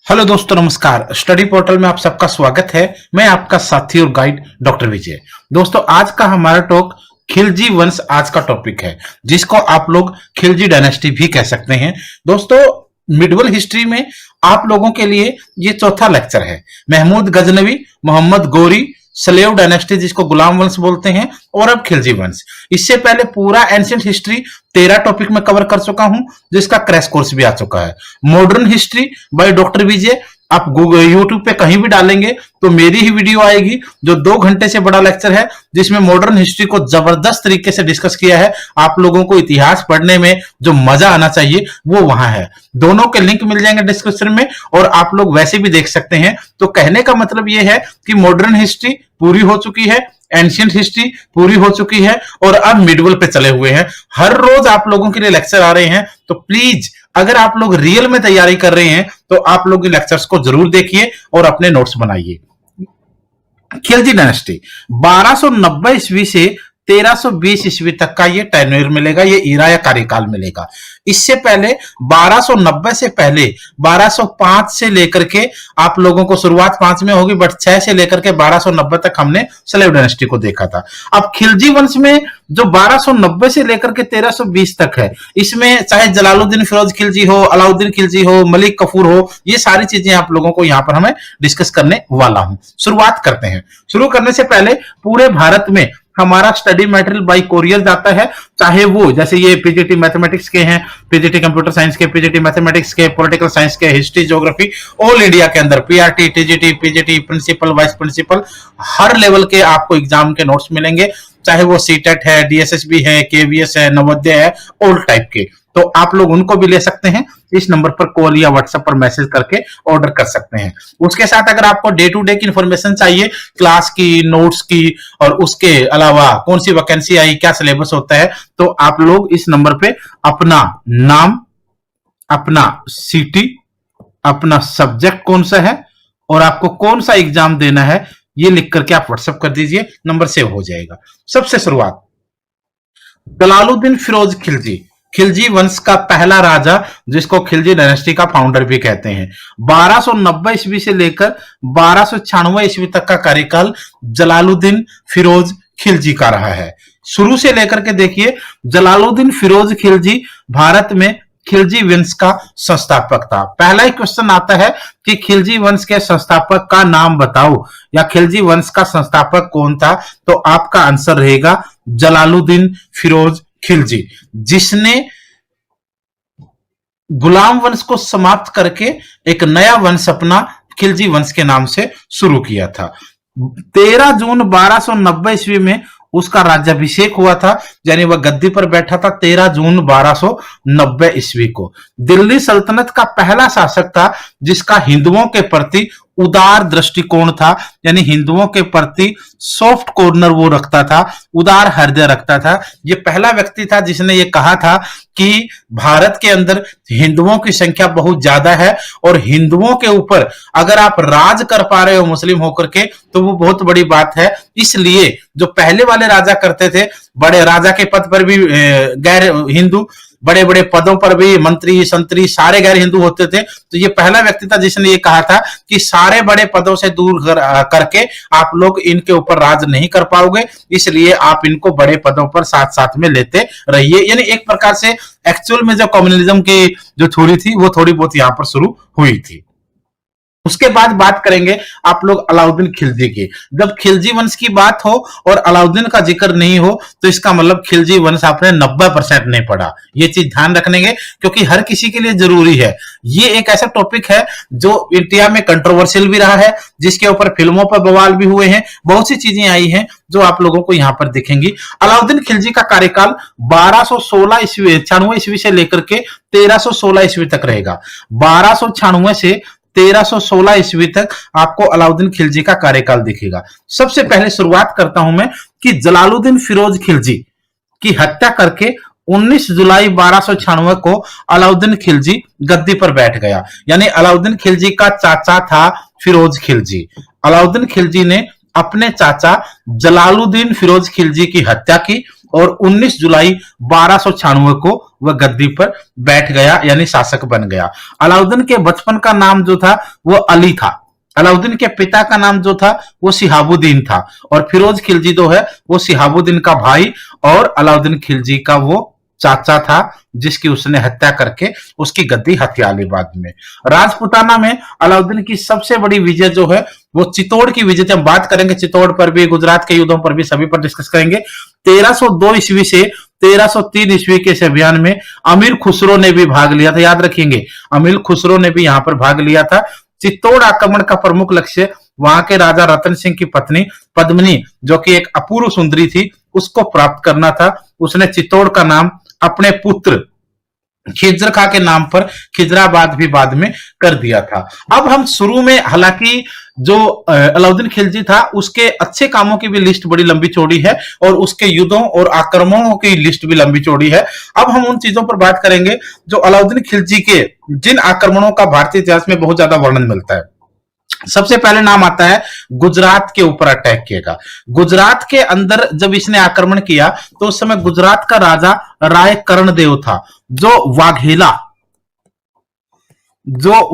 Hello दोस्तों, नमस्कार। Study portal में आप सबका स्वागत है। मैं आपका साथी और गाइड डॉक्टर विजय। दोस्तों, आज का हमारा टॉक खिलजी वंश आज का टॉपिक है, जिसको आप लोग खिलजी डायनेस्टी भी कह सकते हैं। दोस्तों, मिडवल हिस्ट्री में आप लोगों के लिए ये चौथा लेक्चर है। महमूद गजनवी, मोहम्मद गौरी, सलेव डायनेस्टी जिसको गुलाम वंश बोलते हैं, और अब खिलजी वंश। इससे पहले पूरा एंशिएंट हिस्ट्री 13 टॉपिक में कवर कर चुका हूं, जिसका क्रैश कोर्स भी आ चुका है। मॉडर्न हिस्ट्री बाय डॉक्टर विजय आप गूगल यूट्यूब पे कहीं भी डालेंगे तो मेरी ही वीडियो आएगी, जो 2 घंटे से बड़ा लेक्चर है, जिसमें मॉडर्न हिस्ट्री को जबरदस्त तरीके से डिस्कस किया है। आप लोगों को इतिहास पढ़ने में जो मजा आना चाहिए वो वहां है। दोनों के लिंक मिल जाएंगे डिस्क्रिप्शन में, और आप लोग वैसे भी देख सकते हैं। तो कहने का मतलब ये है कि मॉडर्न हिस्ट्री पूरी हो चुकी है, एंशिएंट हिस्ट्री पूरी हो चुकी है, और अब मिडवल पे चले हुए हैं। हर रोज आप लोगों के लिए लेक्चर आ रहे हैं। तो प्लीज, अगर आप लोग रियल में तैयारी कर रहे हैं तो आप लोग लेक्चर्स को जरूर देखिए और अपने नोट्स बनाइए। खिलजी डायनेस्टी 1290 ईस्वी से 1320 ईस्वी तक का ये टेन्योर मिलेगा, ये ईरा या कार्यकाल मिलेगा। इससे पहले 1290 से पहले 1205 से लेकर के आप लोगों को शुरुआत 5 में होगी, बट 6 से लेकर के 1290 तक हमने स्लेव डायनेस्टी को देखा था। अब खिलजी वंश में जो 1290 से लेकर के 1320 तक है, इसमें चाहे जलालुद्दीन फिरोज खिलजी हो, अलाउद्दीन खिलजी हो, मलिक कफूर हो, ये सारी चीजें आप लोगों को यहां पर हमें डिस्कस करने वाला हूं। शुरुआत करते हैं। शुरू करने से पहले पूरे भारत में हमारा स्टडी मटेरियल बाई कोरियर जाता है, चाहे वो जैसे ये पीजीटी मैथमेटिक्स के हैं, पीजीटी कंप्यूटर साइंस के, पीजीटी मैथमेटिक्स के, पॉलिटिकल साइंस के, हिस्ट्री, ज्योग्राफी, ऑल इंडिया के अंदर PRT, TGT, PGT, principal, vice principal, हर लेवल के आपको एग्जाम के नोट्स मिलेंगे, चाहे वो सीटेट है, डीएसएसबी है, केवीएस है, नवोदय है, ऑल टाइप के। तो आप लोग उनको भी ले सकते हैं। इस नंबर पर कॉल या व्हाट्सएप पर मैसेज करके ऑर्डर कर सकते हैं। उसके साथ अगर आपको डे टू डे की इंफॉर्मेशन चाहिए, क्लास की, नोट्स की, और उसके अलावा कौन सी वैकेंसी आई, क्या सिलेबस होता है, तो आप लोग इस नंबर पे अपना नाम, अपना सिटी, अपना सब्जेक्ट कौन सा है और आपको कौन सा एग्जाम देना है, ये लिख करके आप व्हाट्सएप कर दीजिए, नंबर सेव हो जाएगा। सबसे शुरुआत, जलालुद्दीन फिरोज खिलजी, खिलजी वंश का पहला राजा, जिसको खिलजी डायनेस्टी का फाउंडर भी कहते हैं। 1290 ईस्वी से लेकर 1296 ईस्वी तक का कार्यकाल जलालुद्दीन फिरोज खिलजी का रहा है। शुरू से लेकर के देखिए, जलालुद्दीन फिरोज खिलजी भारत में खिलजी वंश का संस्थापक था। पहला ही क्वेश्चन आता है कि खिलजी वंश के संस्थापक का नाम बताओ, या खिलजी वंश का संस्थापक कौन था, तो आपका आंसर रहेगा जलालुद्दीन फिरोज खिलजी, जिसने गुलाम वंश को समाप्त करके एक नया वंश अपना खिलजी वंश के नाम से शुरू किया था। 13 जून 1290 ईस्वी में उसका राज्याभिषेक हुआ था, यानी वह गद्दी पर बैठा था 13 जून 1290 ईस्वी को। दिल्ली सल्तनत का पहला शासक था जिसका हिंदुओं के प्रति उदार दृष्टिकोण था, यानी हिंदुओं के प्रति सॉफ्ट कॉर्नर वो रखता था, उदार हृदय रखता था। ये पहला व्यक्ति था जिसने ये कहा था कि भारत के अंदर हिंदुओं की संख्या बहुत ज्यादा है, और हिंदुओं के ऊपर अगर आप राज कर पा रहे हो मुस्लिम होकर के, तो वो बहुत बड़ी बात है। इसलिए जो पहले वाले राजा करते थे, बड़े राजा के पद पर भी गैर हिंदू, बड़े बड़े पदों पर भी मंत्री संतरी सारे गैर हिंदू होते थे। तो ये पहला व्यक्ति था जिसने ये कहा था कि सारे बड़े पदों से दूर करके आप लोग इनके ऊपर राज नहीं कर पाओगे, इसलिए आप इनको बड़े पदों पर साथ साथ में लेते रहिए। यानी एक प्रकार से एक्चुअल में जो कम्युनलिज्म की जो थ्योरी थी वो थोड़ी बहुत यहां पर शुरू हुई थी। उसके बाद बात करेंगे आप लोग अलाउद्दीन खिलजी की। जब खिलजी वंश की बात हो और अलाउद्दीन का जिक्र नहीं हो, तो इसका मतलब खिलजी वंश आपने 90% नहीं पढ़ा। ये चीज ध्यान रखनेंगे, क्योंकि हर किसी के लिए जरूरी है। ये एक ऐसा टॉपिक है जो इंडिया में कंट्रोवर्शियल भी रहा है, जिसके ऊपर फिल्मों पर बवाल भी हुए हैं, बहुत सी चीजें आई हैं जो आप लोगों को यहां पर दिखेंगी। अलाउद्दीन खिलजी का कार्यकाल 1296 ईस्वी से लेकर के 1316 ईस्वी तक रहेगा। 1296 से 1316 ईस्वी तक आपको अलाउद्दीन खिलजी का कार्यकाल दिखेगा। सबसे पहले शुरुआत करता हूं मैं कि जलालुद्दीन फिरोज खिलजी की हत्या करके 19 जुलाई 1296 को अलाउद्दीन खिलजी गद्दी पर बैठ गया। यानी अलाउद्दीन खिलजी का चाचा था फिरोज खिलजी। अलाउद्दीन खिलजी ने अपने चाचा जलालुद्दीन फिरोज खिलजी की हत्या की और 19 जुलाई 1296 को वह गद्दी पर बैठ गया, यानी शासक बन गया। अलाउद्दीन के बचपन का नाम जो था वो अली था। अलाउद्दीन के पिता का नाम जो था वो शिहाबुद्दीन था, और फिरोज खिलजी जो है वो शिहाबुद्दीन का भाई और अलाउद्दीन खिलजी का वो चाचा था, जिसकी उसने हत्या करके उसकी गद्दी हत्या ली बाद में। राजपुताना में अलाउद्दीन की सबसे बड़ी विजय जो है वो चित्तौड़ की विजय थी। हम बात करेंगे चित्तौड़ पर भी, गुजरात के युद्धों पर भी, सभी पर डिस्कस करेंगे। 1302 ईस्वी से 1303 ईस्वी के इस अभियान में अमीर खुसरो ने भी भाग लिया था, याद रखेंगे, अमीर खुसरो ने भी यहां पर भाग लिया था। चित्तौड़ आक्रमण का प्रमुख लक्ष्य वहां के राजा रतन सिंह की पत्नी पद्मिनी, जो कि एक अपूर्व सुंदरी थी, उसको प्राप्त करना था। उसने चित्तौड़ का नाम अपने पुत्र खिज्र खां के नाम पर खिजराबाद भी बाद में कर दिया था। अब हम शुरू में, हालांकि जो अलाउद्दीन खिलजी था उसके अच्छे कामों की भी लिस्ट बड़ी लंबी चौड़ी है, और उसके युद्धों और आक्रमणों की लिस्ट भी लंबी चौड़ी है। अब हम उन चीजों पर बात करेंगे जो अलाउद्दीन खिलजी के जिन आक्रमणों का भारतीय इतिहास में बहुत ज्यादा वर्णन मिलता है। सबसे पहले नाम आता है गुजरात के ऊपर अटैक किएगा। गुजरात के अंदर जब इसने आक्रमण किया तो उस समय गुजरात का राजा राय कर्णदेव था, जो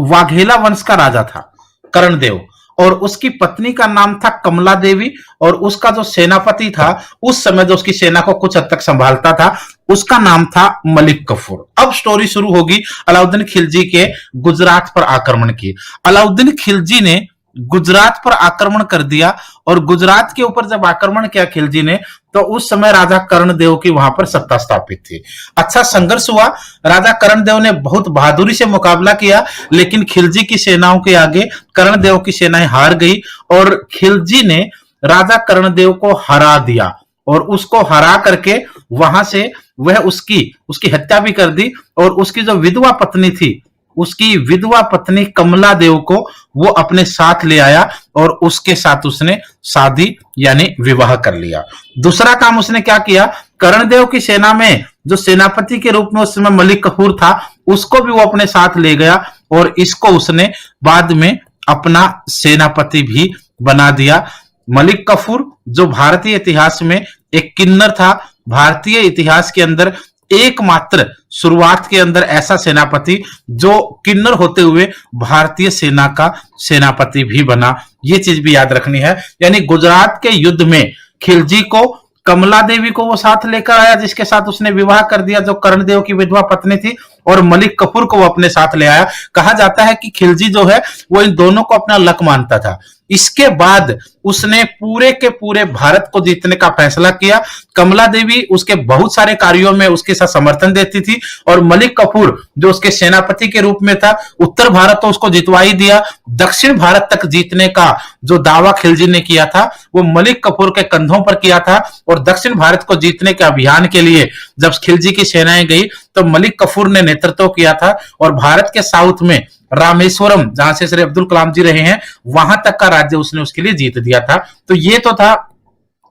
वाघेला वंश का राजा था, कर्णदेव, और उसकी पत्नी का नाम था कमला देवी, और उसका जो सेनापति था उस समय जो उसकी सेना को कुछ हद तक संभालता था उसका नाम था मलिक कफूर। अब स्टोरी शुरू होगी अलाउद्दीन खिलजी के गुजरात पर आक्रमण की। अलाउद्दीन खिलजी ने गुजरात पर आक्रमण कर दिया, और गुजरात के ऊपर जब आक्रमण किया खिलजी ने तो उस समय राजा कर्णदेव की वहां पर सत्ता स्थापित थी। अच्छा संघर्ष हुआ, राजा कर्णदेव ने बहुत बहादुरी से मुकाबला किया, लेकिन खिलजी की सेनाओं के आगे कर्णदेव की सेनाएं हार गई, और खिलजी ने राजा कर्णदेव को हरा दिया, और उसको हरा करके वहां से वह उसकी हत्या भी कर दी, और उसकी जो विधवा पत्नी थी, उसकी विधवा पत्नी कमला देव को वो अपने साथ ले आया, और उसके साथ उसने शादी यानी विवाह कर लिया। दूसरा काम उसने क्या किया, कर्णदेव की सेना में जो सेनापति के रूप में उस समय मलिक कफूर था उसको भी वो अपने साथ ले गया, और इसको उसने बाद में अपना सेनापति भी बना दिया। मलिक कफूर जो भारतीय इतिहास में एक किन्नर था, भारतीय इतिहास के अंदर एकमात्र शुरुआत के अंदर ऐसा सेनापति जो किन्नर होते हुए भारतीय सेना का सेनापति भी बना, ये चीज भी याद रखनी है। यानी गुजरात के युद्ध में खिलजी को कमला देवी को वो साथ लेकर आया, जिसके साथ उसने विवाह कर दिया, जो कर्णदेव की विधवा पत्नी थी, और मलिक कफूर को वो अपने साथ ले आया। कहा जाता है कि खिलजी जो है वो इन दोनों को अपना लक मानता था। इसके बाद उसने पूरे के पूरे भारत को जीतने का फैसला किया। कमला देवी उसके बहुत सारे कार्यों में उसके साथ समर्थन देती थी, और मलिक कफूर जो उसके सेनापति के रूप में था, उत्तर भारत तो उसको जितवा ही दिया, दक्षिण भारत तक जीतने का जो दावा खिलजी ने किया था वो मलिक कफूर के कंधों पर किया था। और दक्षिण भारत को जीतने के अभियान के लिए जब खिलजी की सेनाएं गई तो मलिक कफूर ने नेतृत्व किया था, और भारत के साउथ में रामेश्वरम, जहां से श्री अब्दुल कलाम जी रहे हैं, वहां तक का राज्य उसने उसके लिए जीत दिया था। तो ये तो था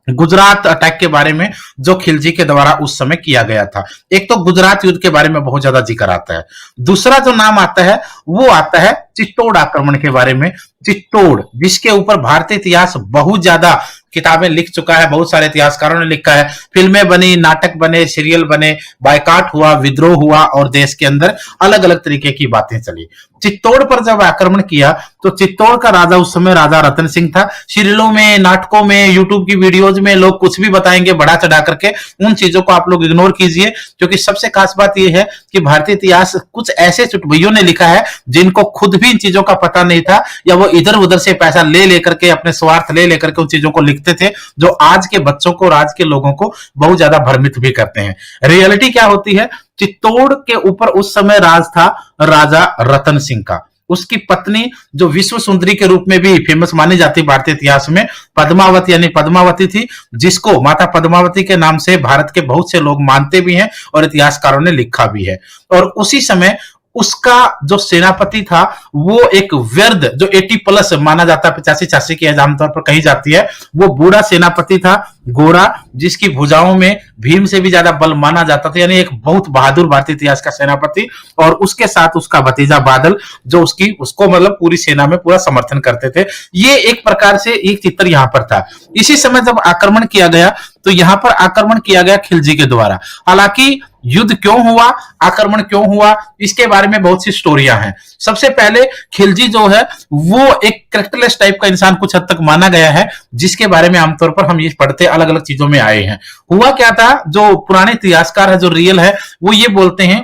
गुजरात अटैक के बारे में जो खिलजी के द्वारा उस समय किया गया था। एक तो गुजरात युद्ध के बारे में बहुत ज्यादा जिक्र आता है। दूसरा जो नाम आता है वो आता है चित्तौड़ आक्रमण के बारे में। चित्तौड़, जिसके ऊपर भारतीय इतिहास बहुत ज्यादा किताबें लिख चुका है, बहुत सारे इतिहासकारों ने लिखा है, फिल्में बनी, नाटक बने, सीरियल बने, बायकाट हुआ, विद्रोह हुआ, और देश के अंदर अलग अलग तरीके की बातें चली। चित्तौड़ पर जब आक्रमण किया तो चित्तौड़ का राजा उस समय राजा रतन सिंह था। सीरियलों में, नाटकों में, यूट्यूब की वीडियोज में लोग कुछ भी बताएंगे बढ़ा चढ़ा करके, उन चीजों को आप लोग इग्नोर कीजिए, क्योंकि सबसे खास बात यह है कि भारतीय इतिहास कुछ ऐसे चुटभइयों ने लिखा है जिनको खुद भी इन चीजों का पता नहीं था, या वो इधर उधर से पैसा ले लेकर के, अपने स्वार्थ ले लेकर के उन चीजों को लिखते थे, जो आज के बच्चों को और आज के लोगों को बहुत ज्यादा भ्रमित भी करते हैं। रियलिटी क्या होती है, चित्तौड़ के ऊपर उस समय राज था राजा रतन सिंह का। उसकी पत्नी जो विश्व सुंदरी के रूप में भी फेमस मानी जाती भारतीय इतिहास में, पद्मावती यानी पद्मावती थी, जिसको माता पद्मावती के नाम से भारत के बहुत से लोग मानते भी हैं और इतिहासकारों ने लिखा भी है। और उसी समय उसका जो सेनापति था वो एक वृद्ध, जो 80+ माना जाता है, 85-86 की एज आमतौर पर कही जाती है, वो बूढ़ा सेनापति था, गोरा, जिसकी भुजाओं में भीम से भी ज्यादा बल माना जाता था, यानी एक बहुत बहादुर भारतीय इतिहास का सेनापति। और उसके साथ उसका भतीजा बादल, जो उसको मतलब पूरी सेना में पूरा समर्थन करते थे। ये एक प्रकार से एक चित्र यहाँ पर था। इसी समय जब आक्रमण किया गया तो यहाँ पर आक्रमण किया गया खिलजी के द्वारा। हालांकि युद्ध क्यों हुआ, आक्रमण क्यों हुआ, इसके बारे में बहुत सी स्टोरियां हैं। सबसे पहले खिलजी जो है वो एक कैरेक्टरलेस टाइप का इंसान कुछ हद तक माना गया है, जिसके बारे में आमतौर पर हम ये पढ़ते अलग अलग चीजों में आए हैं। हुआ क्या था, जो पुराने इतिहासकार है, जो रियल है, वो ये बोलते हैं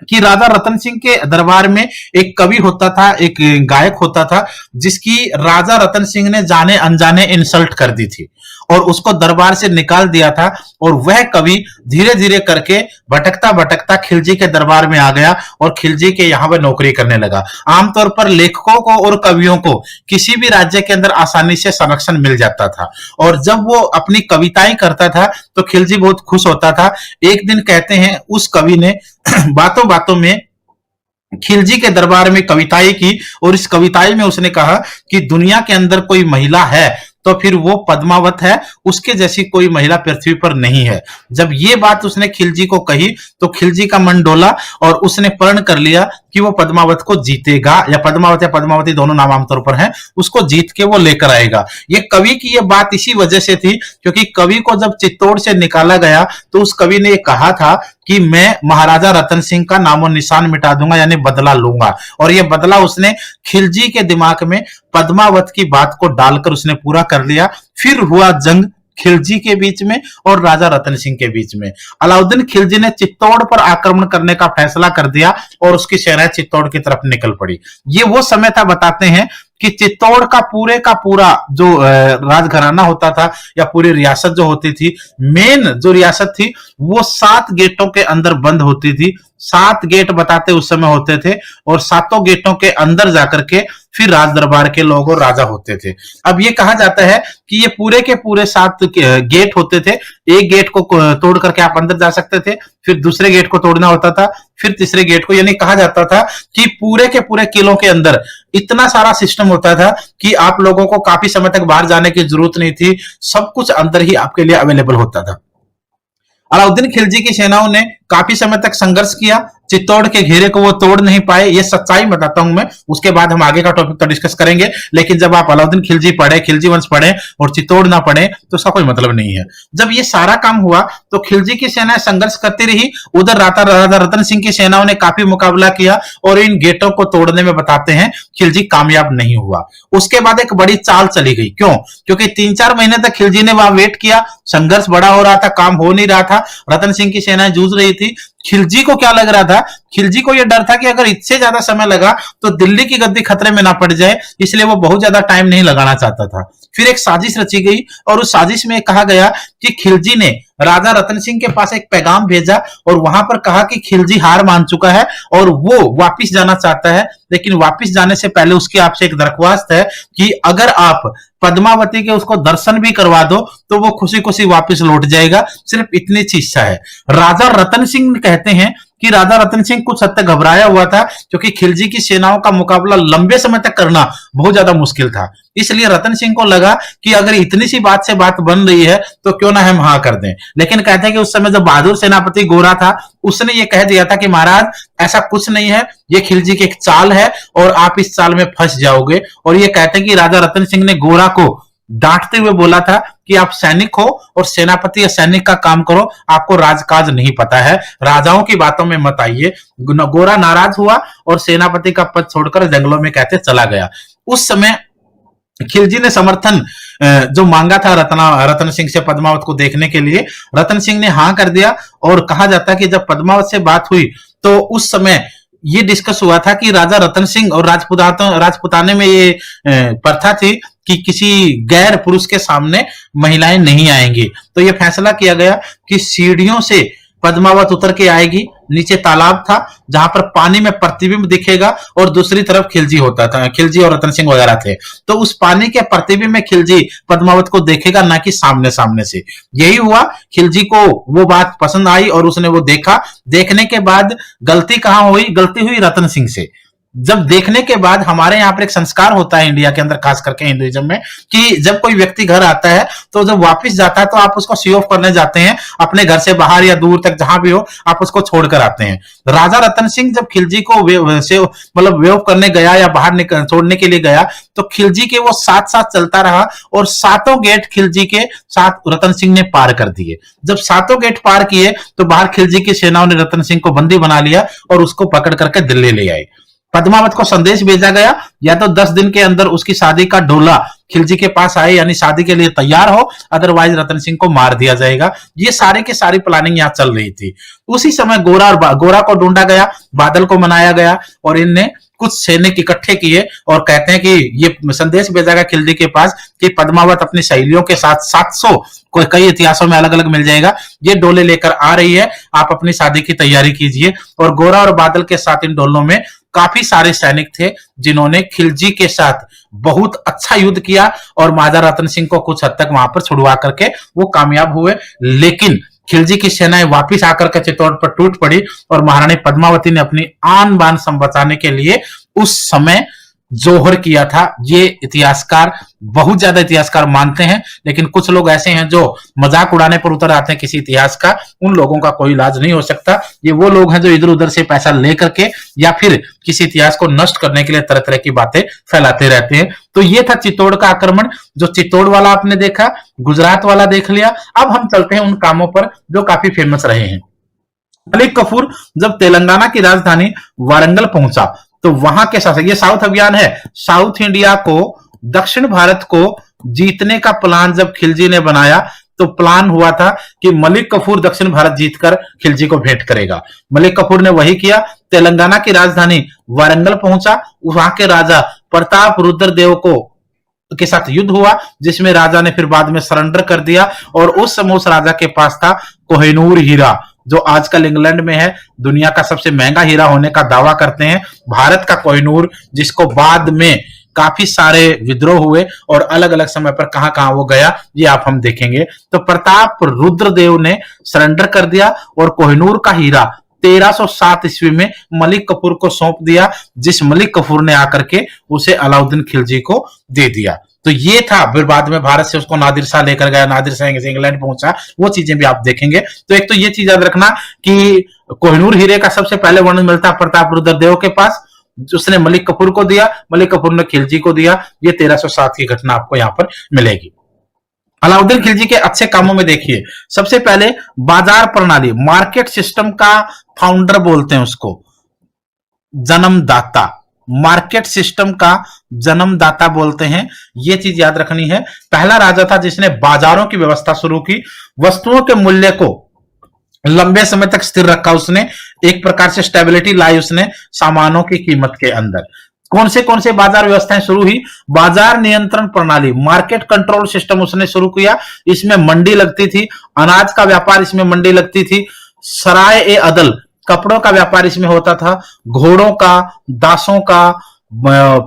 कि राजा रतन सिंह के दरबार में एक कवि होता था, एक गायक होता था, जिसकी राजा रतन सिंह ने जाने अनजाने इंसल्ट कर दी थी और उसको दरबार से निकाल दिया था। और वह कवि धीरे धीरे करके भटकता भटकता खिलजी के दरबार में आ गया और खिलजी के यहाँ पर नौकरी करने लगा। आमतौर पर लेखकों को और कवियों को किसी भी राज्य के अंदर आसानी से संरक्षण मिल जाता था, और जब वो अपनी कविताएं करता था तो खिलजी बहुत खुश होता था। एक दिन कहते हैं उस कवि ने बातों बातों में खिलजी के दरबार में कविताएं की, और इस कविताएं में उसने कहा कि दुनिया के अंदर कोई महिला है तो फिर वो पद्मावत है, उसके जैसी कोई महिला पृथ्वी पर नहीं है। जब ये बात उसने खिलजी को कही तो खिलजी का मन डोला और उसने प्रण कर लिया कि वो पद्मावत को जीतेगा, या पद्मावत या पद्मावती दोनों नाम आमतौर पर हैं, उसको जीत के वो लेकर आएगा। ये कवि की ये बात इसी वजह से थी क्योंकि कवि को जब चित्तौड़ से निकाला गया तो उस कवि ने कहा था कि मैं महाराजा रतन सिंह का नामो निशान मिटा दूंगा, यानी बदला लूंगा। और ये बदला उसने खिलजी के दिमाग में पद्मावत की बात को डालकर उसने पूरा कर लिया। फिर हुआ जंग खिलजी के बीच में और राजा रतन सिंह के बीच में। अलाउद्दीन खिलजी ने चित्तौड़ पर आक्रमण करने का फैसला कर दिया और उसकी सेना चित्तौड़ की तरफ निकल पड़ी। ये वो समय था, बताते हैं कि चित्तौड़ का पूरा जो राजघराना होता था या पूरी रियासत जो होती थी, मेन जो रियासत थी वो 7 गेटों के अंदर बंद होती थी। 7 गेट बताते उस समय होते थे और 7 गेटों के अंदर जाकर के फिर राज दरबार के लोग और राजा होते थे। अब ये कहा जाता है कि ये पूरे के पूरे 7 गेट होते थे। एक गेट को तोड़ करके आप अंदर जा सकते थे, फिर दूसरे गेट को तोड़ना होता था, फिर तीसरे गेट को, यानी कहा जाता था कि पूरे के पूरे किलों के अंदर इतना सारा सिस्टम होता था कि आप लोगों को काफी समय तक बाहर जाने की जरूरत नहीं थी, सब कुछ अंदर ही आपके लिए अवेलेबल होता था। अलाउद्दीन खिलजी की सेनाओं ने काफी समय तक संघर्ष किया, चित्तौड़ के घेरे को वो तोड़ नहीं पाए। ये सच्चाई बताता हूं मैं, उसके बाद हम आगे का टॉपिक तो डिस्कस करेंगे। लेकिन जब आप अलाउद्दीन खिलजी पढ़े, खिलजी वंश पढ़े और चित्तौड़ ना पढ़े तो उसका कोई मतलब नहीं है। जब ये सारा काम हुआ तो खिलजी की सेनाएं संघर्ष करती रही, उधर राजा रतन सिंह की सेनाओं ने काफी मुकाबला किया और इन गेटों को तोड़ने में बताते हैं खिलजी कामयाब नहीं हुआ। उसके बाद एक बड़ी चाल चली गई। क्यों? क्योंकि 3-4 महीने तक खिलजी ने वहां वेट किया, संघर्ष बड़ा हो रहा था, काम हो नहीं रहा था, रतन सिंह की सेनाएं जूझ रही थी। खिलजी को क्या लग रहा था? खिलजी को यह डर था कि अगर इससे ज्यादा समय लगा तो दिल्ली की गद्दी खतरे में ना पड़ जाए, इसलिए वो बहुत ज्यादा टाइम नहीं लगाना चाहता था। फिर एक साजिश रची गई और उस साजिश में कहा गया कि खिलजी ने राजा रतन सिंह के पास एक पैगाम भेजा और वहां पर कहा कि खिलजी हार मान चुका है और वो वापिस जाना चाहता है, लेकिन वापिस जाने से पहले उसकी आपसे एक दरख्वास्त है कि अगर आप पद्मावती के उसको दर्शन भी करवा दो तो वो खुशी खुशी वापिस लौट जाएगा, सिर्फ इतनी सी इच्छा है। राजा रतन सिंह कहते हैं कि राजा रतन सिंह कुछ हद तक घबराया हुआ था क्योंकि खिलजी की सेनाओं का मुकाबला लंबे समय तक करना बहुत ज्यादा मुश्किल था। इसलिए रतन सिंह को लगा कि अगर इतनी सी बात से बात बन रही है तो क्यों ना हम हाँ कर दें। लेकिन कहते हैं कि उस समय जो बहादुर सेनापति गोरा था उसने ये कह दिया था कि महाराज ऐसा कुछ नहीं है, ये खिलजी की एक चाल है और आप इस चाल में फंस जाओगे। और ये कहते हैं कि राजा रतन सिंह ने गोरा को डांटते हुए बोला था कि आप सैनिक हो और सेनापति या सैनिक का काम करो, आपको राजकाज नहीं पता है, राजाओं की बातों में मत आइए। गोरा नाराज हुआ और सेनापति का पद छोड़कर जंगलों में कहते चला गया। उस समय खिलजी ने समर्थन जो मांगा था रतन सिंह से पद्मावत को देखने के लिए, रतन सिंह ने हाँ कर दिया। और कहा जाता है कि जब पद्मावत से बात हुई तो उस समय ये डिस्कस हुआ था कि राजा रतन सिंह और राजपुताने में ये प्रथा थी कि किसी गैर पुरुष के सामने महिलाएं नहीं आएंगी। तो ये फैसला किया गया कि सीढ़ियों से पद्मावत उतर के आएगी। नीचे तालाब था जहां पर पानी में प्रतिबिंब दिखेगा और दूसरी तरफ खिलजी होता था, खिलजी और रतन सिंह वगैरह थे। तो उस पानी के प्रतिबिंब में खिलजी पद्मावत को देखेगा, ना कि सामने सामने से। यही हुआ, खिलजी को वो बात पसंद आई और उसने वो देखा। देखने के बाद गलती कहां हुई? गलती हुई रतन सिंह से। जब देखने के बाद हमारे यहाँ पर एक संस्कार होता है इंडिया के अंदर, खास करके हिंदुइज्म में, कि जब कोई व्यक्ति घर आता है तो जब वापस जाता है तो आप उसको सी ऑफ करने जाते हैं, अपने घर से बाहर या दूर तक जहां भी हो आप उसको छोड़कर आते हैं। राजा रतन सिंह जब खिलजी को मतलब वे ऑफ करने गया या बाहर छोड़ने के लिए गया, तो खिलजी के वो साथ साथ चलता रहा और सातों गेट खिलजी के साथ रतन सिंह ने पार कर दिए। जब सातों गेट पार किए तो बाहर खिलजी की सेनाओं ने रतन सिंह को बंदी बना लिया और उसको पकड़ करके दिल्ली ले आए। पद्मावत को संदेश भेजा गया या तो 10 दिन के अंदर उसकी शादी का डोला खिलजी के पास आए, यानी शादी के लिए तैयार हो, अदरवाइज रतन सिंह को मार दिया जाएगा। ये सारी की सारी प्लानिंग यहाँ चल रही थी। उसी समय गोरा को ढूंढा गया, बादल को मनाया गया और इनने कुछ सैनिक इकट्ठे किए और कहते हैं कि ये संदेश भेजा गया खिलजी के पास कि पद्मावत अपनी सहेलियों के साथ 700, कोई कई इतिहासों में अलग अलग मिल जाएगा, ये डोले लेकर आ रही है, आप अपनी शादी की तैयारी कीजिए। और गोरा और बादल के साथ इन डोलों में काफी सारे सैनिक थे जिन्होंने खिलजी के साथ बहुत अच्छा युद्ध किया और महाराजा रतन सिंह को कुछ हद तक वहां पर छुड़वा करके वो कामयाब हुए। लेकिन खिलजी की सेनाएं वापिस आकर के चित्तौड़ पर टूट पड़ी और महारानी पद्मावती ने अपनी आन बान बचाने के लिए उस समय जोहर किया था। ये इतिहासकार, बहुत ज्यादा इतिहासकार मानते हैं, लेकिन कुछ लोग ऐसे हैं जो मजाक उड़ाने पर उतर आते हैं किसी इतिहास का। उन लोगों का कोई इलाज नहीं हो सकता। ये वो लोग हैं जो इधर उधर से पैसा लेकर के या फिर किसी इतिहास को नष्ट करने के लिए तरह तरह की बातें फैलाते रहते हैं। तो ये था चित्तौड़ का आक्रमण। जो चित्तौड़ वाला आपने देखा, गुजरात वाला देख लिया। अब हम चलते हैं उन कामों पर जो काफी फेमस रहे हैं। मलिक कफूर जब तेलंगाना की राजधानी वारंगल पहुंचा तो वहां के शासक, ये साउथ अभियान है, साउथ इंडिया को, दक्षिण भारत को जीतने का प्लान जब खिलजी ने बनाया तो प्लान हुआ था कि मलिक कफूर दक्षिण भारत जीतकर खिलजी को भेंट करेगा। मलिक कफूर ने वही किया। तेलंगाना की राजधानी वारंगल पहुंचा, वहां के राजा प्रताप रुद्रदेव के साथ युद्ध हुआ, जिसमें राजा ने फिर बाद में सरेंडर कर दिया। और उस समय उस राजा के पास था कोहिनूर हीरा, जो आजकल इंग्लैंड में है, दुनिया का सबसे महंगा हीरा होने का दावा करते हैं। भारत का कोहिनूर, जिसको बाद में काफी सारे विद्रोह हुए और अलग अलग समय पर कहां कहां वो गया, ये आप हम देखेंगे। तो प्रताप रुद्रदेव ने सरेंडर कर दिया और कोहिनूर का हीरा 1307 ईस्वी में मलिक कफूर को सौंप दिया, जिस मलिक कफूर ने आकर के उसे अलाउद्दीन खिलजी को दे दिया। तो ये था। फिर बाद में भारत से उसको नादिर शाह लेकर गया, नादिर शाह से इंग्लैंड पहुंचा, वो चीजें भी आप देखेंगे। तो एक तो ये चीज याद रखना कि कोहिनूर हीरे का सबसे पहले वर्णन मिलता है प्रताप रुद्रदेव के पास, उसने मलिक कफूर को दिया, मलिक कफूर ने खिलजी को दिया। ये 1307 की घटना आपको यहाँ पर मिलेगी। अलाउद्दीन खिलजी के अच्छे कामों में देखिए, सबसे पहले बाजार प्रणाली, मार्केट सिस्टम का फाउंडर बोलते हैं उसको, जन्मदाता, मार्केट सिस्टम का जन्मदाता बोलते हैं। यह चीज याद रखनी है। पहला राजा था जिसने बाजारों की व्यवस्था शुरू की, वस्तुओं के मूल्य को लंबे समय तक स्थिर रखा, उसने एक प्रकार से स्टेबिलिटी लाई उसने सामानों की कीमत के अंदर। कौन से बाजार व्यवस्थाएं शुरू हुई? बाजार नियंत्रण प्रणाली, मार्केट कंट्रोल सिस्टम उसने शुरू किया। इसमें मंडी लगती थी, अनाज का व्यापार इसमें मंडी लगती थी, सराय ए अदल, कपड़ों का व्यापार इसमें होता था, घोड़ों का, दासों का,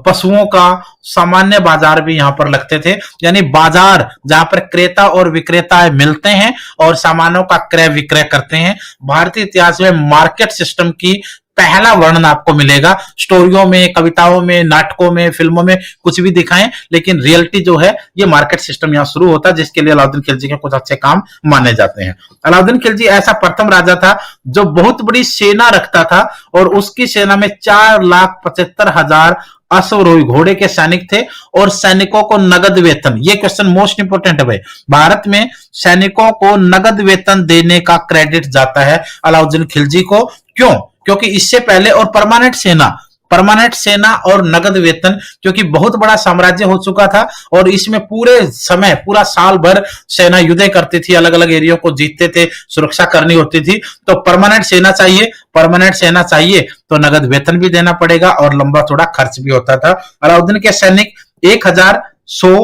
पशुओं का सामान्य बाजार भी यहां पर लगते थे। यानी बाजार जहां पर क्रेता और विक्रेता मिलते हैं और सामानों का क्रय विक्रय करते हैं। भारतीय इतिहास में मार्केट सिस्टम की पहला वर्णन आपको मिलेगा। स्टोरियों में, कविताओं में, नाटकों में, फिल्मों में कुछ भी दिखाएं, लेकिन रियलिटी जो है ये मार्केट सिस्टम यहां शुरू होता है, जिसके लिए अलाउद्दीन खिलजी के कुछ अच्छे काम माने जाते हैं। अलाउद्दीन खिलजी ऐसा प्रथम राजा था जो बहुत बड़ी सेना रखता था और उसकी सेना में 4,75,000 अश्वरोही घोड़े के सैनिक थे और सैनिकों को नगद वेतन, ये क्वेश्चन मोस्ट इंपोर्टेंट है भाई, भारत में सैनिकों को नगद वेतन देने का क्रेडिट जाता है अलाउद्दीन खिलजी को। क्यों? क्योंकि इससे पहले और परमानेंट सेना और नगद वेतन, क्योंकि बहुत बड़ा साम्राज्य हो चुका था और इसमें पूरा साल भर सेना युद्ध करती थी, अलग अलग एरिया को जीतते थे, सुरक्षा करनी होती थी। तो परमानेंट सेना चाहिए तो नगद वेतन भी देना पड़ेगा और लंबा थोड़ा खर्च भी होता था। अलाउद्दीन के सैनिक 1100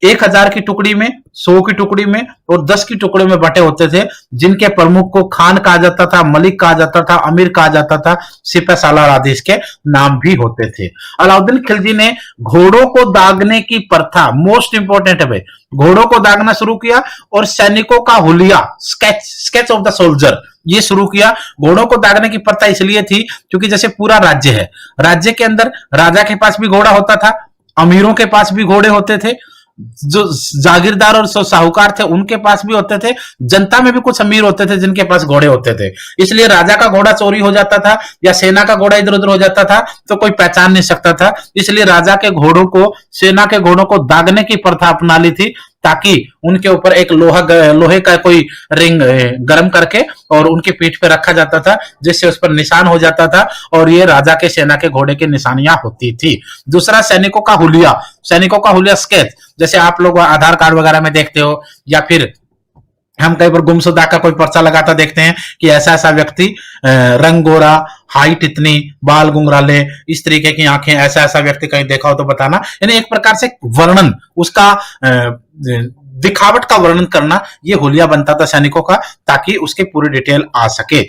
1000 की टुकड़ी में, 100 की टुकड़ी में और 10 की टुकड़ी में बटे होते थे, जिनके प्रमुख को खान कहा जाता था, मलिक कहा जाता था, अमीर कहा जाता था, सिपह सालार आदि इसके नाम भी होते थे। अलाउद्दीन खिलजी ने घोड़ों को दागने की प्रथा, मोस्ट इंपोर्टेंट है भाई, घोड़ों को दागना शुरू किया और सैनिकों का हुलिया, स्केच ऑफ द सोल्जर, ये शुरू किया। घोड़ों को दागने की प्रथा इसलिए थी क्योंकि जैसे पूरा राज्य है, राज्य के अंदर राजा के पास भी घोड़ा होता था, अमीरों के पास भी घोड़े होते थे, जो जागीरदार और साहूकार थे उनके पास भी होते थे, जनता में भी कुछ अमीर होते थे जिनके पास घोड़े होते थे। इसलिए राजा का घोड़ा चोरी हो जाता था या सेना का घोड़ा इधर उधर हो जाता था तो कोई पहचान नहीं सकता था, इसलिए राजा के घोड़ों को, सेना के घोड़ों को दागने की प्रथा अपना ली थी, ताकि उनके ऊपर एक लोहे का कोई रिंग गर्म करके और उनकी पीठ पे रखा जाता था, जिससे उस पर निशान हो जाता था और ये राजा के, सेना के घोड़े की निशानियां होती थी। दूसरा, सैनिकों का हुलिया, सैनिकों का हुलिया स्केच, जैसे आप लोग आधार कार्ड वगैरह में देखते हो या फिर हम कई बार गुमशुदा का कोई पर्चा लगाता देखते हैं कि ऐसा ऐसा व्यक्ति, रंग गोरा, हाइट इतनी, बाल गुंगराले, इस तरीके की आंखें, ऐसा ऐसा व्यक्ति कहीं देखा हो तो बताना। यानी एक प्रकार से वर्णन, उसका दिखावट का वर्णन करना, ये हुलिया बनता था सैनिकों का, ताकि उसकी पूरी डिटेल आ सके।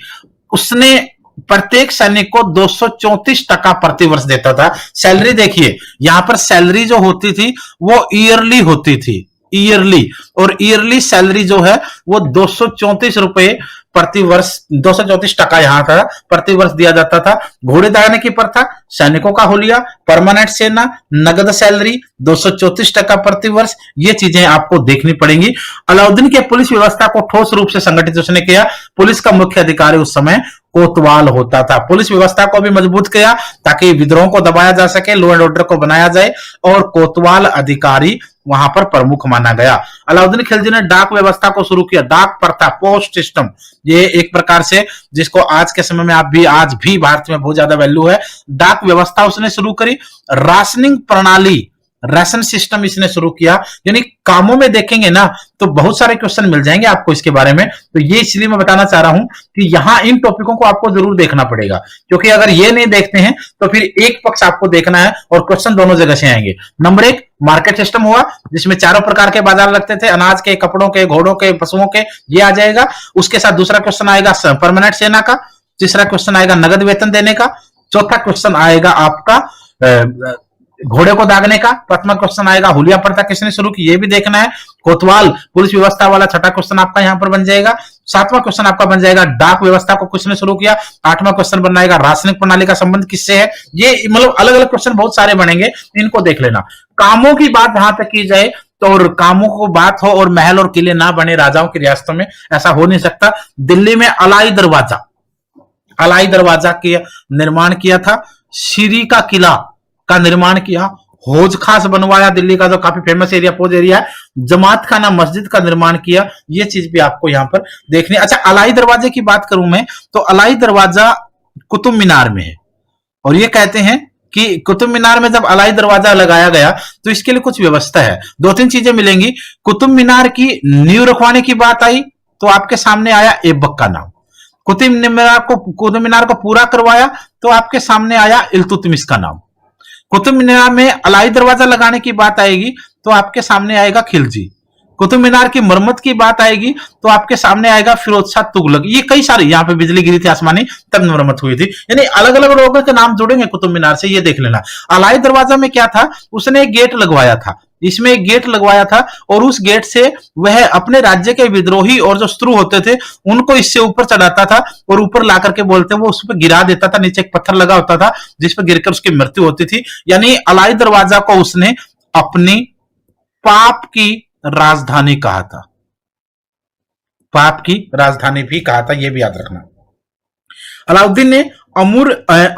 उसने प्रत्येक सैनिक को 234 टका प्रतिवर्ष देता था। सैलरी देखिए, यहां पर सैलरी जो होती थी वो ईयरली होती थी, ईयरली, और ईयरली सैलरी जो है वो 234 रुपए प्रतिवर्ष, 234 टका यहां था प्रतिवर्ष दिया जाता था। घोड़े दागने की प्रथा, सैनिकों का हुलिया, परमानेंट सेना, नगद सैलरी, 234 टका प्रतिवर्ष, ये चीजें आपको देखनी पड़ेंगी। अलाउद्दीन के पुलिस व्यवस्था को ठोस रूप से संगठित उसने किया। पुलिस का मुख्य अधिकारी उस समय कोतवाल होता था। पुलिस व्यवस्था को भी मजबूत किया ताकि विद्रोह को दबाया जा सके, लॉ एंड ऑर्डर को बनाया जाए, और कोतवाल अधिकारी वहां पर प्रमुख माना गया। अलाउद्दीन खिलजी ने डाक व्यवस्था को शुरू किया, डाक प्रथा, पोस्ट सिस्टम, ये एक प्रकार से जिसको आज के समय में आज भी भारत में बहुत ज्यादा वैल्यू है। डाक व्यवस्था उसने शुरू करी। राशनिंग प्रणाली, राशन सिस्टम इसने शुरू किया। यानी कामों में देखेंगे ना तो बहुत सारे क्वेश्चन मिल जाएंगे आपको इसके बारे में, तो ये इसलिए मैं बताना चाह रहा हूं कि यहां इन टॉपिकों को आपको जरूर देखना पड़ेगा, क्योंकि अगर ये नहीं देखते हैं तो फिर एक पक्ष आपको देखना है और क्वेश्चन दोनों जगह से आएंगे। नंबर 1, मार्केट सिस्टम हुआ, जिसमें चारों प्रकार के बाजार लगते थे, अनाज के, कपड़ों के, घोड़ों के, पशुओं के, ये आ जाएगा। उसके साथ दूसरा क्वेश्चन आएगा परमानेंट सेना का, तीसरा क्वेश्चन आएगा नगद वेतन देने का, चौथा क्वेश्चन आएगा आपका घोड़े को दागने का, पांचवा क्वेश्चन आएगा हुलिया प्रथा किसने शुरू की, ये भी देखना है। कोतवाल पुलिस व्यवस्था वाला छठा क्वेश्चन आपका यहां पर बन जाएगा। सातवां क्वेश्चन आपका बन जाएगा डाक व्यवस्था को किसने शुरू किया। आठवां क्वेश्चन बन जाएगा राशनिक प्रणाली का संबंध किससे है। ये मतलब अलग अलग क्वेश्चन बहुत सारे बनेंगे, इनको देख लेना। कामों की बात जहां तक की जाए तो, और कामों को बात हो और महल और किले ना बने राजाओं की रियासतों में, ऐसा हो नहीं सकता। दिल्ली में अलाई दरवाजा के निर्माण किया था। सीरी का किला का निर्माण किया। हौज खास बनवाया, दिल्ली का जो काफी फेमस एरिया, पोज एरिया है। जमात खाना मस्जिद का निर्माण किया। ये चीज भी आपको यहां पर देखनी। अच्छा, अलाई दरवाजे की बात करूं मैं तो अलाई दरवाजा कुतुब मीनार में है, और ये कहते हैं कि कुतुब मीनार में जब अलाई दरवाजा लगाया गया तो इसके लिए कुछ व्यवस्था है। 2-3 चीजें मिलेंगी। कुतुब मीनार की नींव रखवाने की बात आई तो आपके सामने आया ऐबक का नाम। कुतुब मीनार को पूरा करवाया तो आपके सामने आया इल्तुतमिश का नाम। कुतुब मीनार में अलाई दरवाजा लगाने की बात आएगी तो आपके सामने आएगा खिलजी। कुतुब मीनार की मरम्मत की बात आएगी तो आपके सामने आएगा फिरोज शाह तुगलक। ये कई सारे, यहाँ पे बिजली गिरी थी आसमानी तब मरम्मत हुई थी। यानी अलग अलग लोगों के नाम जुड़ेंगे कुतुब मीनार से, ये देख लेना। अलाई दरवाजा में क्या था, उसने एक गेट लगवाया था, इसमें एक गेट लगवाया था, और उस गेट से वह अपने राज्य के विद्रोही और जो शत्रु होते थे उनको इससे ऊपर चढ़ाता था और ऊपर ला करके बोलते वो उस पर गिरा देता था। नीचे एक पत्थर लगा होता था जिस पर गिरकर उसकी मृत्यु होती थी। यानी अलाई दरवाजा को उसने अपनी पाप की राजधानी कहा था, पाप की राजधानी भी कहा था, यह भी याद रखना। अलाउद्दीन ने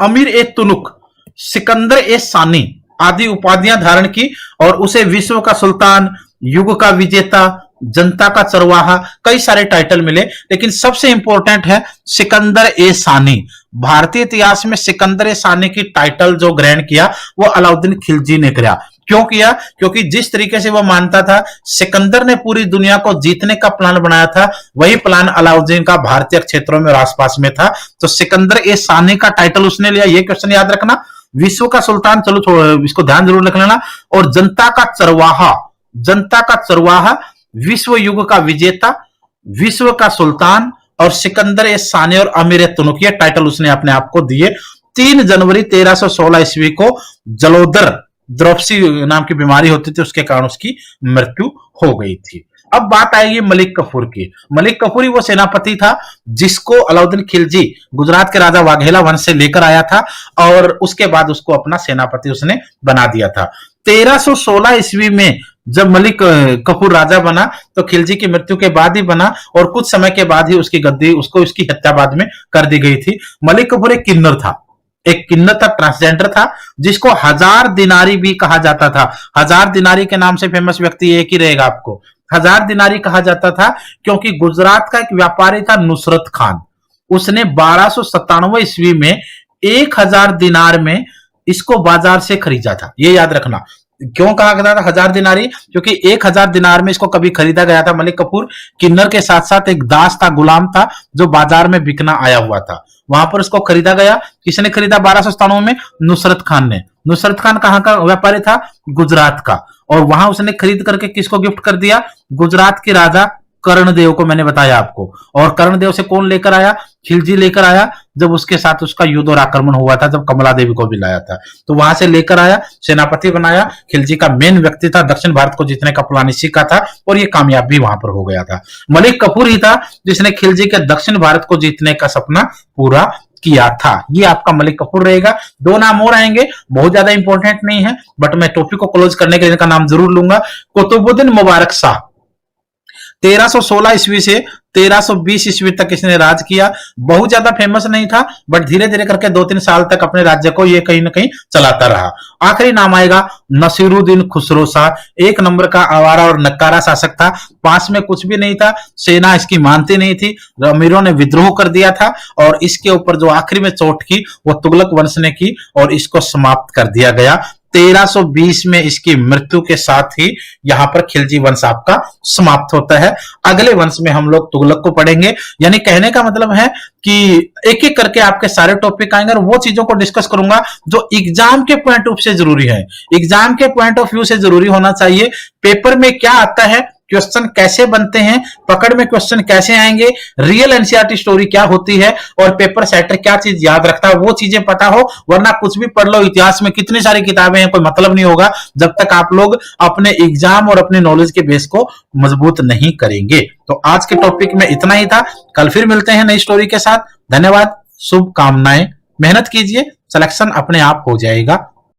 अमीर ए तुनुक, सिकंदर ए सानी आदि उपाधियां धारण की और उसे विश्व का सुल्तान, युग का विजेता, जनता का चरवाहा, कई सारे टाइटल मिले, लेकिन सबसे इंपॉर्टेंट है सिकंदर ए सानी। भारतीय इतिहास में सिकंदर ए सानी की टाइटल जो ग्रहण किया वो अलाउद्दीन खिलजी ने किया। क्यों किया? क्योंकि जिस तरीके से वो मानता था सिकंदर ने पूरी दुनिया को जीतने का प्लान बनाया था, वही प्लान अलाउद्दीन का भारतीय क्षेत्रों में और आसपास में था। तो सिकंदर ए सानी का टाइटल उसने लिया, ये क्वेश्चन याद रखना। विश्व का सुल्तान, चलो इसको ध्यान जरूर रख लेना। और जनता का चरवाहा, जनता का चरवाहा, विश्व युग का विजेता, विश्व का सुल्तान और सिकंदर ए सानी और अमीर तुनुकिया टाइटल उसने अपने आप को दिए। 3 जनवरी 1316 ईस्वी को जलोदर द्रौपसी नाम की बीमारी होती थी, उसके कारण उसकी मृत्यु हो गई थी। अब बात आएगी मलिक कफूर की। मलिक कफूर ही वो सेनापति था जिसको अलाउद्दीन खिलजी गुजरात के राजा वाघेला वंश से लेकर आया था और उसके बाद उसको अपना सेनापति उसने बना दिया था। 1316 ईस्वी में जब मलिक कफूर राजा बना तो खिलजी की मृत्यु के बाद ही बना और कुछ समय के बाद ही उसकी गद्दी उसकी हत्या बाद में कर दी गई थी। मलिक कफूर एक किन्नर था, ट्रांसजेंडर था जिसको 1000 दिनारी भी कहा जाता था। 1000 दिनारी के नाम से फेमस व्यक्ति एक ही रहेगा आपको। 1000 दिनारी कहा जाता था क्योंकि गुजरात का एक व्यापारी था नुसरत खान, उसने 1297 ईस्वी में 1000 दिनार में इसको बाजार से खरीदा था। ये याद रखना। क्यों कहा गया था 1000 दिनारी? क्योंकि 1000 दिनार में इसको कभी खरीदा गया था। मलिक कफूर किन्नर के साथ साथ एक दास था, गुलाम था जो बाजार में बिकना आया हुआ था, वहां पर उसको खरीदा गया। किसने खरीदा 1297 में? नुसरत खान ने। नुसरत खान कहां का व्यापारी था? गुजरात का। और वहां उसने खरीद करके किसको गिफ्ट कर दिया? गुजरात के राजा कर्णदेव को। मैंने बताया आपको। और कर्णदेव से कौन लेकर आया? खिलजी लेकर आया जब उसके साथ उसका युद्ध और आक्रमण हुआ था, जब कमला देवी को भी लाया था तो वहां से लेकर आया, सेनापति बनाया। खिलजी का मेन व्यक्ति था, दक्षिण भारत को जीतने का प्लान इसी का था और ये कामयाब भी वहां पर हो गया था। मलिक कफूर ही था जिसने खिलजी के दक्षिण भारत को जीतने का सपना पूरा किया था। ये आपका मलिक कफूर रहेगा। 2 नाम और आएंगे, बहुत ज्यादा इंपॉर्टेंट नहीं है बट मैं टॉपिक को क्लोज करने के लिए इनका नाम जरूर लूंगा। कुतुबुद्दीन मुबारक शाह 1316 ईस्वी से 1320 ईस्वी तक इसने राज किया। बहुत ज्यादा फेमस नहीं था बट धीरे धीरे करके 2-3 साल तक अपने राज्य को ये कहीं ना कहीं चलाता रहा। आखिरी नाम आएगा नसीरुद्दीन खुसरो शाह। 1 नंबर का आवारा और नक्कारा शासक था। पास में कुछ भी नहीं था, सेना इसकी मानती नहीं थी, अमीरों ने विद्रोह कर दिया था और इसके ऊपर जो आखिरी में चोट की वो तुगलक वंश ने की और इसको समाप्त कर दिया गया। 1320 में इसकी मृत्यु के साथ ही यहां पर खिलजी वंश आपका समाप्त होता है। अगले वंश में हम लोग तुगलक को पढ़ेंगे। यानी कहने का मतलब है कि एक एक करके आपके सारे टॉपिक आएंगे और वो चीजों को डिस्कस करूंगा जो एग्जाम के पॉइंट ऑफ से जरूरी है। एग्जाम के पॉइंट ऑफ व्यू से जरूरी होना चाहिए। पेपर में क्या आता है, क्वेश्चन कैसे बनते हैं, पकड़ में क्वेश्चन कैसे आएंगे, रियल एनसीईआरटी स्टोरी क्या होती है और पेपर सेटर क्या चीज याद रखता है, वो चीजें पता हो। वरना कुछ भी पढ़ लो, इतिहास में कितनी सारी किताबें हैं, कोई मतलब नहीं होगा जब तक आप लोग अपने एग्जाम और अपने नॉलेज के बेस को मजबूत नहीं करेंगे। तो आज के टॉपिक में इतना ही था। कल फिर मिलते हैं नई स्टोरी के साथ। धन्यवाद, शुभकामनाएं। मेहनत कीजिए, सिलेक्शन अपने आप हो जाएगा।